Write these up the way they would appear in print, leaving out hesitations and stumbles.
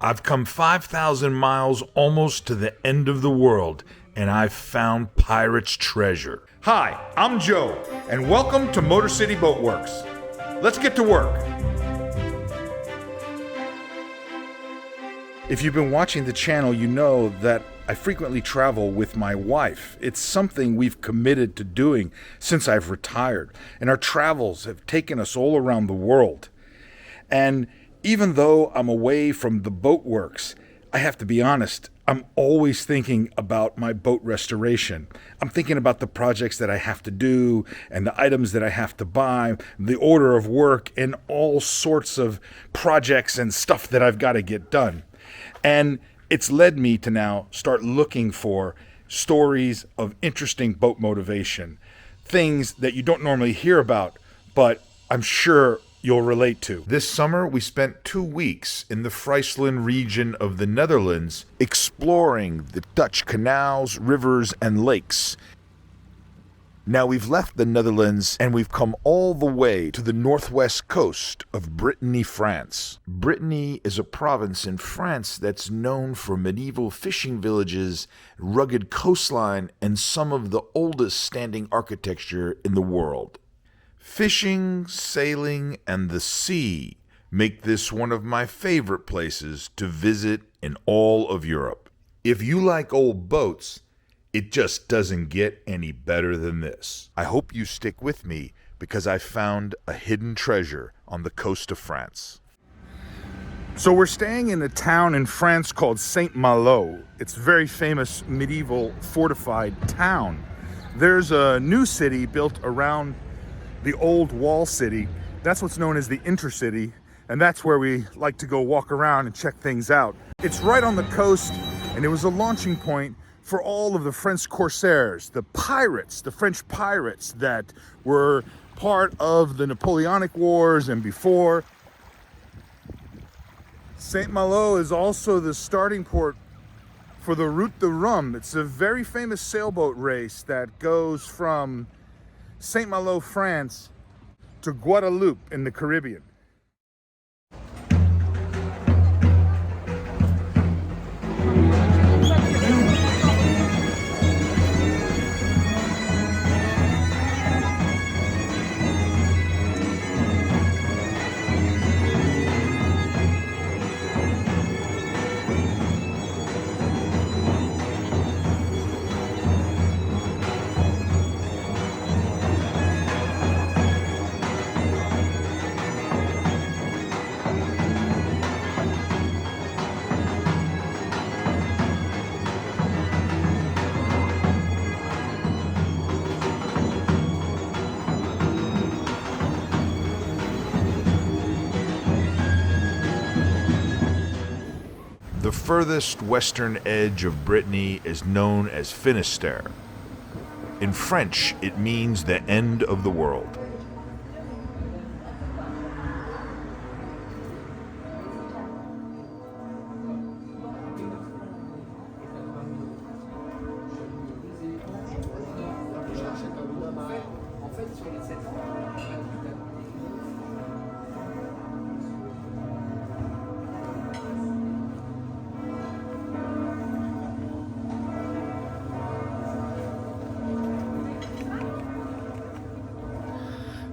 I've come 5,000 miles almost to the end of the world, and I've found pirate's treasure. Hi, I'm Joe, and welcome to MotorCity Boat Works. Let's get to work. If you've been watching the channel, you know that I frequently travel with my wife. It's something we've committed to doing since I've retired, and our travels have taken us all around the world. And even though I'm away from the boat works, I have to be honest, I'm always thinking about my boat restoration. I'm thinking about the projects that I have to do and the items that I have to buy, the order of work, and all sorts of projects and stuff that I've got to get done. And it's led me to now start looking for stories of interesting boat motivation, things that you don't normally hear about, but I'm sure you'll relate to. This summer, we spent 2 weeks in the Friesland region of the Netherlands exploring the Dutch canals, rivers, and lakes. Now we've left the Netherlands and we've come all the way to the northwest coast of Brittany, France. Brittany is a province in France that's known for medieval fishing villages, rugged coastline, and some of the oldest standing architecture in the world. Fishing, sailing, and the sea make this one of my favorite places to visit in all of Europe. If you like old boats, it just doesn't get any better than this. I hope you stick with me because I found a hidden treasure on the coast of France. So we're staying in a town in France called St Malo. It's a very famous medieval fortified town. There's a new city built around the old wall city. That's what's known as the intercity, and that's where we like to go walk around and check things out. It's right on the coast, and it was a launching point for all of the French corsairs, the pirates, the French pirates that were part of the Napoleonic Wars and before. St Malo is also the starting port for the Route du Rhum. It's a very famous sailboat race that goes from St Malo, France, to Guadeloupe in the Caribbean. The furthest western edge of Brittany is known as Finistère. In French, it means the end of the world.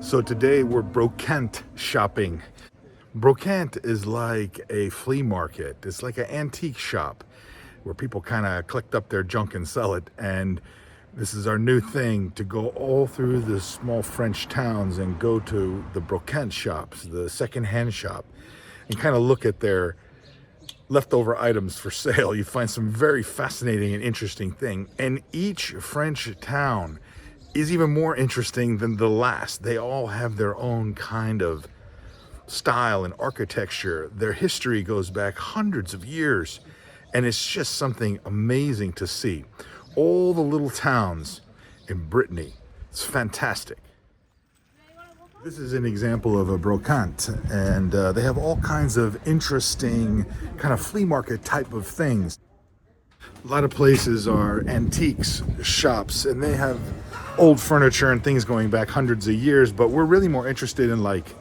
So today we're brocante shopping. Brocante is like a flea market. It's like an antique shop where people kind of collect up their junk and sell it. And this is our new thing, to go all through the small French towns and go to the brocante shops, the second-hand shop, and kind of look at their leftover items for sale. You find some very fascinating and interesting thing. And each French town is even more interesting than the last. They all have their own kind of style and architecture. Their history goes back hundreds of years, and it's just something amazing to see. All the little towns in Brittany, it's fantastic. This is an example of a brocante, and they have all kinds of interesting kind of flea market type of things. A lot of places are antiques shops, and they have old furniture and things going back hundreds of years, but we're really more interested in like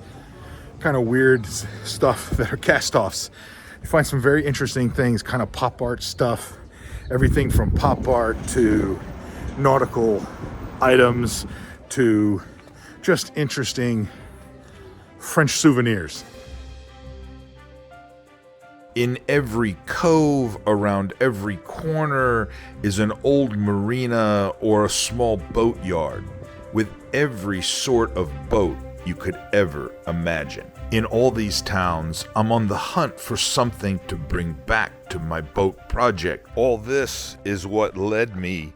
kind of weird stuff that are cast-offs. You find some very interesting things, kind of pop art stuff, everything from pop art to nautical items to just interesting French souvenirs. In every cove, around every corner, is an old marina or a small boatyard with every sort of boat you could ever imagine. In all these towns, I'm on the hunt for something to bring back to my boat project. All this is what led me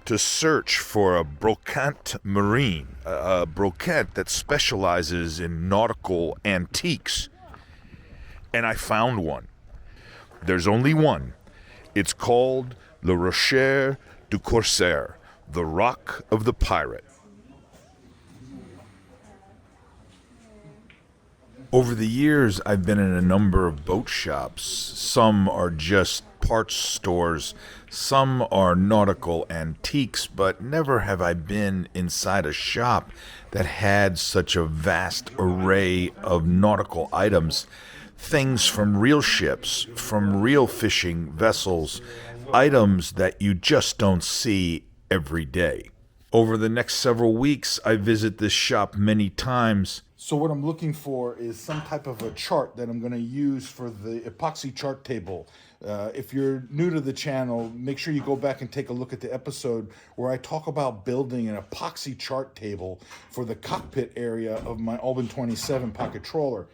to search for a brocante marine, a brocante that specializes in nautical antiques. And I found one. There's only one. It's called the Rocher du Corsaire, the Rock of the Pirate. Over the years, I've been in a number of boat shops. Some are just parts stores, some are nautical antiques, but never have I been inside a shop that had such a vast array of nautical items. Things from real ships, from real fishing vessels, items that you just don't see every day. Over the next several weeks, I visit this shop many times. So what I'm looking for is some type of a chart that I'm going to use for the epoxy chart table. If you're new to the channel, make sure you go back and take a look at the episode where I talk about building an epoxy chart table for the cockpit area of my Albin 27 pocket trawler.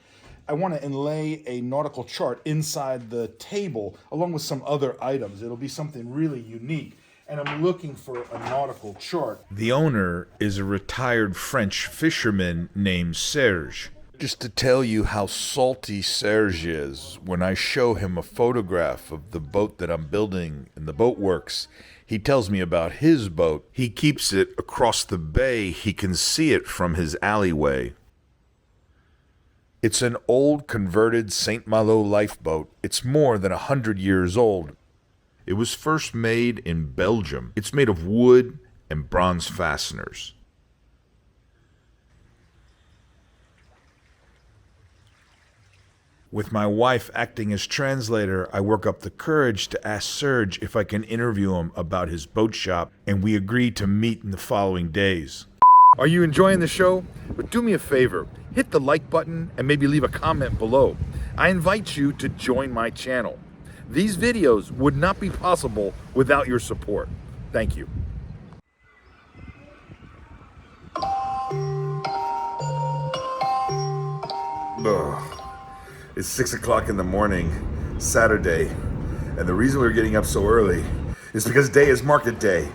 I want to inlay a nautical chart inside the table along with some other items. It'll be something really unique. And I'm looking for a nautical chart. The owner is a retired French fisherman named Serge. Just to tell you how salty Serge is, when I show him a photograph of the boat that I'm building in the boat Werks, he tells me about his boat. He keeps it across the bay. He can see it from his alleyway. It's an old converted St Malo lifeboat. It's more than 100 years old. It was first made in Belgium. It's made of wood and bronze fasteners. With my wife acting as translator, I work up the courage to ask Serge if I can interview him about his boat shop, and we agree to meet in the following days. Are you enjoying the show? But do me a favor, hit the like button and maybe leave a comment below. I invite you to join my channel. These videos would not be possible without your support. Thank you. It's 6 o'clock in the morning, Saturday, and the reason we're getting up so early is because today is market day.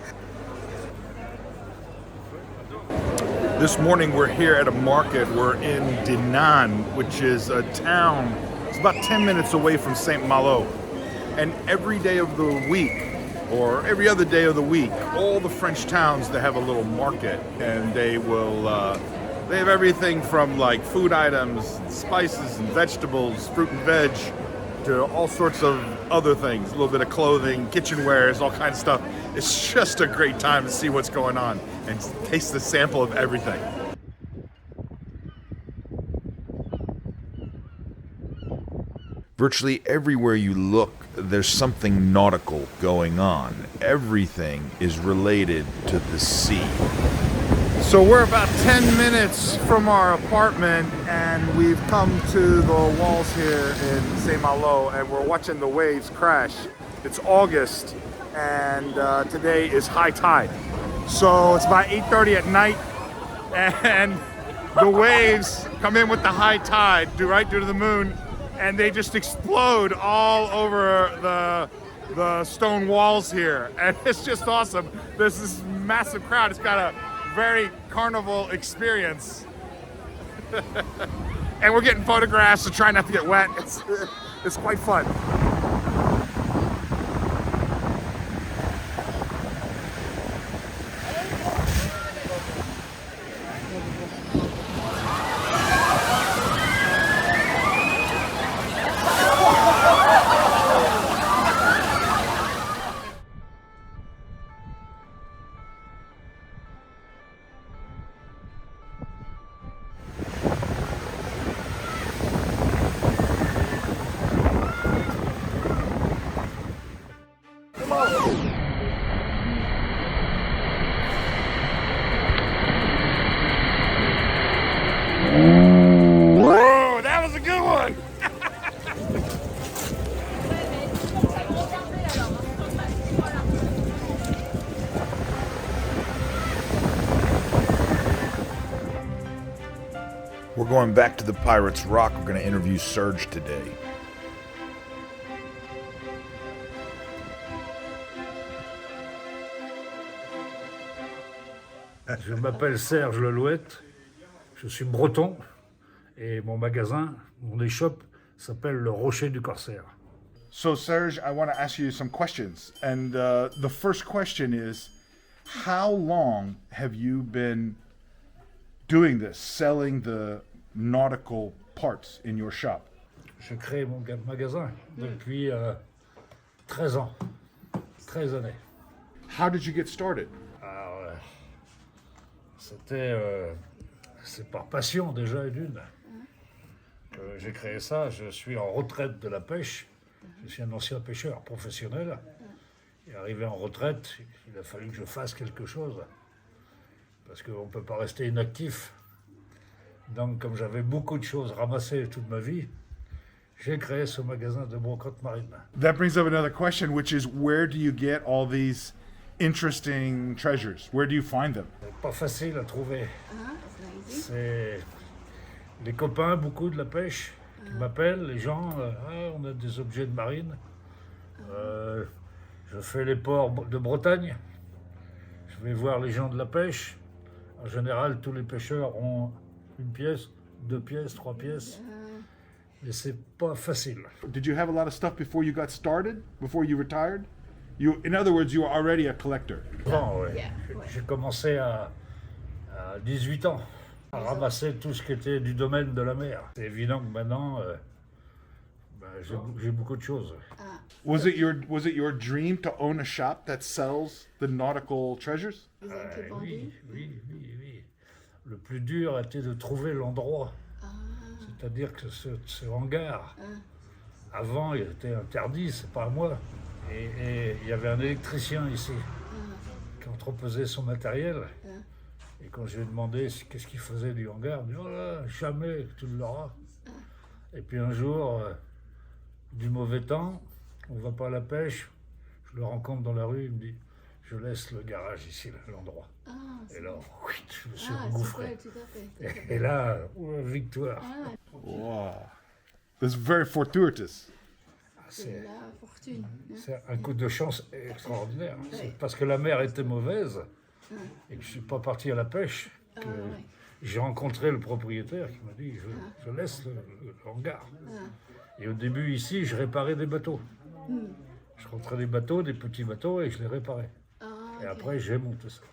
This morning we're here at a market. We're in Dinan, which is a town. It's about 10 minutes away from St Malo. And every day of the week, or every other day of the week, all the French towns, they have a little market, and they will, they have everything from like food items, spices and vegetables, fruit and veg, to all sorts of other things, a little bit of clothing, kitchenwares, all kinds of stuff. It's just a great time to see what's going on and taste the sample of everything. Virtually everywhere you look, there's something nautical going on. Everything is related to the sea. So we're about 10 minutes from our apartment, and we've come to the walls here in St Malo, and we're watching the waves crash. It's August, and today is high tide. So it's about 8:30 at night, and the waves come in with the high tide, right due to the moon, and they just explode all over the stone walls here. And it's just awesome. There's this massive crowd. It's got a very carnival experience. And we're getting photographs to try not to get wet. It's quite fun. We're going back to the Pirates Rock. We're going to interview Serge today. Je m'appelle Serge Lelouette, je suis breton et mon magasin, mon échoppe s'appelle le Rocher du Corsaire. So, Serge, I want to ask you some questions. And the first question is, how long have you been doing this, selling the nautical parts in your shop? J'ai créé mon magasin depuis 13 ans, 13 années. How did you get started? Alors, c'est par passion déjà et d'une. J'ai créé ça, je suis en retraite de la pêche. Je suis un ancien pêcheur professionnel. Et arrivé en retraite, il a fallu que je fasse quelque chose. Parce qu'on ne peut pas rester inactif. Donc, comme j'avais beaucoup de choses ramassées toute ma vie, j'ai créé ce magasin de brocantes marines. That brings up another question, which is, where do you get all these interesting treasures? Where do you find them? C'est pas facile à trouver. C'est les copains, beaucoup de la pêche, qui m'appellent, les gens, on a des objets de marine. Je fais les ports de Bretagne. Je vais voir les gens de la pêche. En général, tous les pêcheurs ont une pièce, 2 pièces, 3 pièces. Mais c'est pas facile. Did you have a lot of stuff before you got started, before you retired? In other words, you were already a collector. Bon, ouais. J'ai commencé à 18 ans à ramasser tout ce qui était du domaine de la mer. C'est évident que maintenant, j'ai beaucoup de choses. Was it your dream to own a shop that sells the nautical treasures? Oui. Le plus dur a été de trouver l'endroit. C'est-à-dire que ce hangar, avant, il était interdit, c'est pas à moi. Et il y avait un électricien ici qui entreposait son matériel. Et quand je lui ai demandé qu'est-ce qu'il faisait du hangar, il m'a dit « Oh là, jamais tu l'auras ». Et puis un jour, du mauvais temps, on ne va pas à la pêche, je le rencontre dans la rue, il me dit « Je laisse le garage ici, l'endroit ». Et là, je me suis engouffré. Et là, victoire. Wow. That's very fortuitous. C'est un coup de chance extraordinaire. C'est parce que la mer était mauvaise et que je ne suis pas parti à la pêche que j'ai rencontré le propriétaire qui m'a dit je laisse le hangar. Et au début ici, je réparais des bateaux. Je rentrais des bateaux, des petits bateaux et je les réparais. Et après, j'ai monté ça.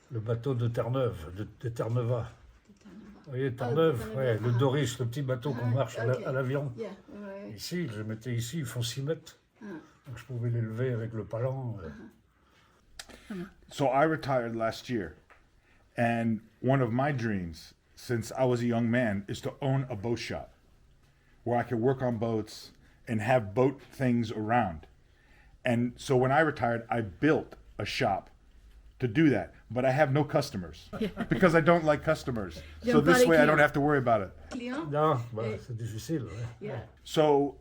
Le bateau de Terre-Neuve, de Terre-Neuva. Vous voyez, Terre-Neuve, ouais, le Doris, le petit bateau qu'on marche à l'avion. Ici, je le mettais ici, ils font 6 mètres. Donc je pouvais l'élever avec le palan. So I retired last year, and one of my dreams since I was a young man is to own a boat shop where I could work on boats and have boat things around. And so when I retired, I built a shop to do that, but I have no customers because I don't like customers. So this way I don't have to worry about it. Non, c'est difficile. Ouais. So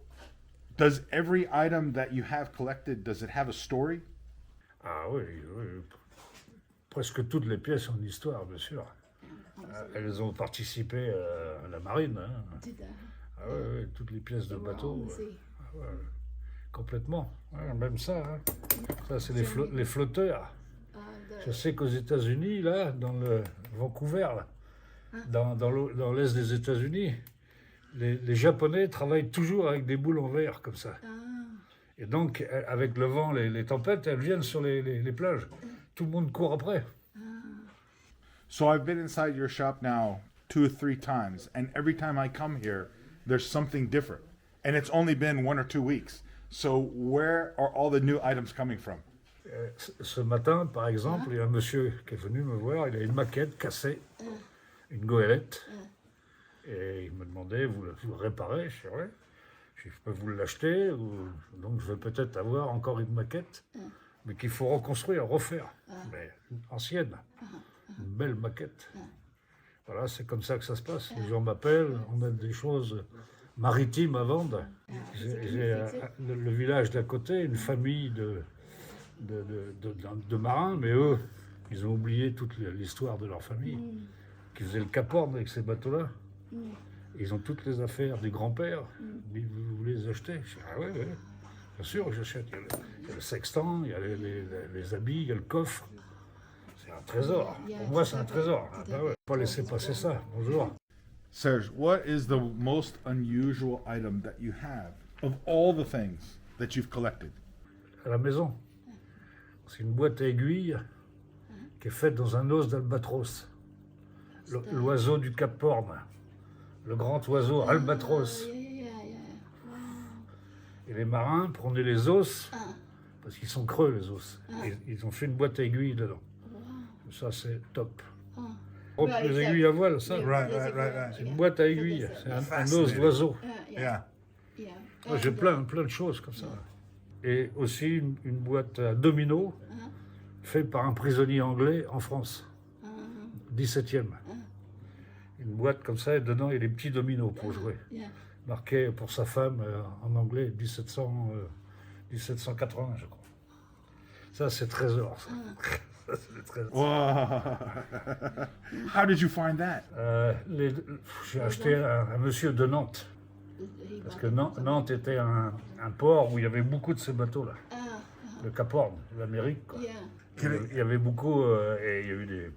does every item that you have collected, does it have a story? Ah oui. Presque toutes les pièces ont une histoire, bien sûr. Elles ont participé à la marine. Ah oui, toutes les pièces de bateau. Complètement. Ouais, même ça. Ça, c'est les flotteurs. Je sais qu'aux États-Unis, là, dans le Vancouver, là, dans l'est des États-Unis, les Japonais travaillent toujours avec des boules en verre, comme ça. Et donc, avec le vent, les tempêtes, elles viennent sur les plages. Tout le monde court après. So I've been inside your shop now 2 or 3 times, and every time I come here, there's something different. And it's only been 1 or 2 weeks. So where are all the new items coming from? Ce matin, par exemple, il y a un monsieur qui est venu me voir, il a une maquette cassée, une goélette. Et il me demandait, vous le réparez? Je dis, ouais. Je peux vous l'acheter, donc je vais peut-être avoir encore une maquette, mais qu'il faut reconstruire, refaire, mais ancienne, une belle maquette. Voilà, c'est comme ça que ça se passe. Les gens m'appellent, on a des choses maritimes à vendre. J'ai le village d'à côté, une famille de marins, mais eux, ils ont oublié toute l'histoire de leur famille, qui faisaient le Cap Horn avec ces bateaux-là. Ils ont toutes les affaires du grand-père. Ils disent, vous voulez les acheter? Je dis, ah ouais, ouais. Bien sûr, j'achète. Il y a le sextant, il y a les habits, il y a le coffre. C'est un trésor. Pour moi, c'est un trésor. Ah bah ouais. Pas laisser passer ça. Bonjour. Serge, what is the most unusual item that you have of all the things that you've collected? À la maison. C'est une boîte à aiguilles qui est faite dans un os d'albatros. L'oiseau du Cap Horn. Le grand oiseau albatros. Et les marins prenaient les os, parce qu'ils sont creux les os. Et ils ont fait une boîte à aiguilles dedans. Ça c'est top. Les aiguilles à voile, ça. C'est une boîte à aiguilles. C'est un os d'oiseau. Yeah. Moi, j'ai plein de choses comme ça. Et aussi une boîte à dominos faite par un prisonnier anglais en France. 17e. Une boîte comme ça, et dedans il y a des petits dominos pour jouer. Marqué pour sa femme en anglais 1780, je crois. Ça, c'est trésor. Ça. Ça, c'est le trésor. Wow. How did you find that? J'ai acheté un monsieur de Nantes. Parce que Nantes était un port où il y avait beaucoup de ces bateaux-là. Le Cap Horn, l'Amérique, quoi. Il y avait beaucoup, et il y a eu des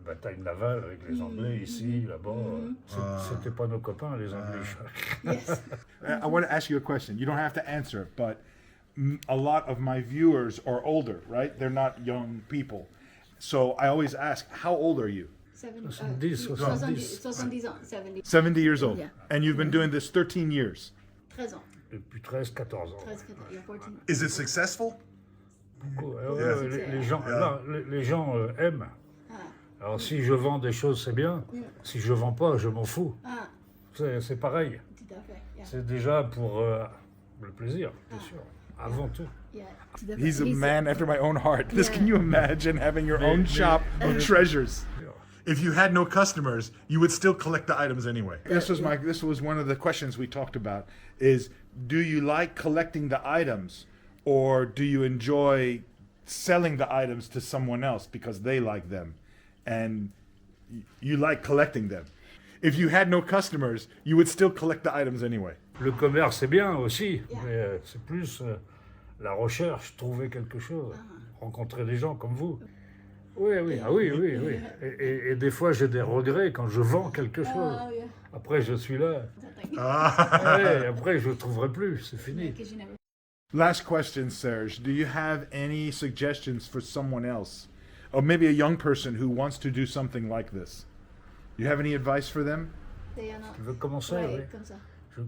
batailles navales avec les Anglais ici, là-bas. C'était pas nos copains, les Anglais. I want to ask you a question. You don't have to answer it, but a lot of my viewers are older, right? They're not young people. So I always ask, how old are you? 70 ans. 70 years old. Yeah. And you've been doing this 13 years. 13 ans. Depuis 13-14 ans. 13, 14, yeah, 14. Is it successful? Les gens aiment. Alors si je vends des choses, c'est bien. Si je vends pas, je m'en fous. C'est pareil. Tout à fait. Yeah. C'est déjà pour le plaisir, bien sûr. Avant tout. Yeah. Tout à fait. He's a man after my own heart. This, Yeah. can you imagine having your own shop of treasures? If you had no customers, you would still collect the items anyway. This was one of the questions we talked about is, do you like collecting the items or do you enjoy selling the items to someone else because they like them and you like collecting them? If you had no customers, you would still collect the items anyway. Le commerce, c'est bien aussi, mais c'est plus la recherche, trouver quelque chose, rencontrer des gens comme vous. Oui. Et des fois, j'ai des regrets quand je vends quelque chose. Yeah. Après, je suis là. Ah. Ouais, après, je ne trouverai plus, c'est fini. Because you never. Last question, Serge. Do you have any suggestions for someone else, or maybe a young person who wants to do something like this? Do you have any advice for them? They are not. Tu veux commencer? Ouais, Oui. comme ça.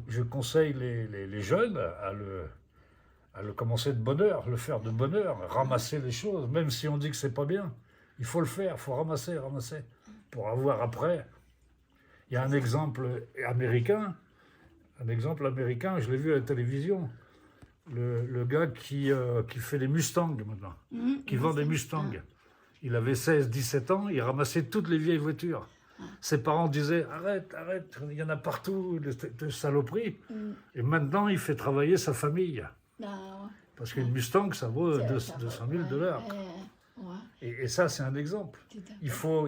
Je conseille les jeunes à le commencer de bonne heure, le faire de bonne heure, ramasser les choses, même si on dit que c'est pas bien. Il faut le faire, il faut ramasser, pour avoir après. Il y a un exemple américain, je l'ai vu à la télévision, le gars qui fait des Mustangs maintenant, qui vend des Mustangs. Il avait 16-17 ans, il ramassait toutes les vieilles voitures. Ses parents disaient arrête, il y en a partout, de saloperies. Et maintenant, il fait travailler sa famille. Non. Parce qu'une Mustang, ça vaut 200 000 $. Ouais. Et ça, c'est un exemple. Tout à fait.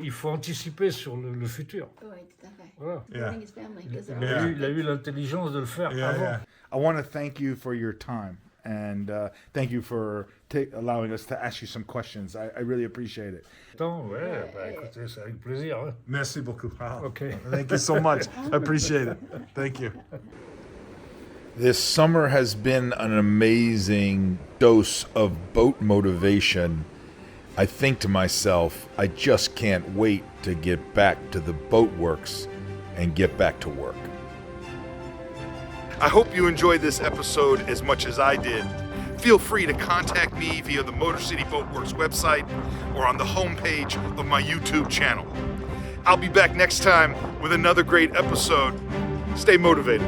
Il faut anticiper sur le futur. Oui, tout à fait. Voilà. Building his family. Because Il a eu l'intelligence de le faire avant. I want to thank you for your time and thank you for allowing us to ask you some questions. I really appreciate it. Écoutez, c'est avec plaisir. Hein. Merci beaucoup. Ok. Thank you so much. I appreciate it. Thank you. This summer has been an amazing dose of boat motivation. I think to myself, I just can't wait to get back to the boat works and get back to work. I hope you enjoyed this episode as much as I did. Feel free to contact me via the MotorCity Boatworks website or on the homepage of my YouTube channel. I'll be back next time with another great episode. Stay motivated.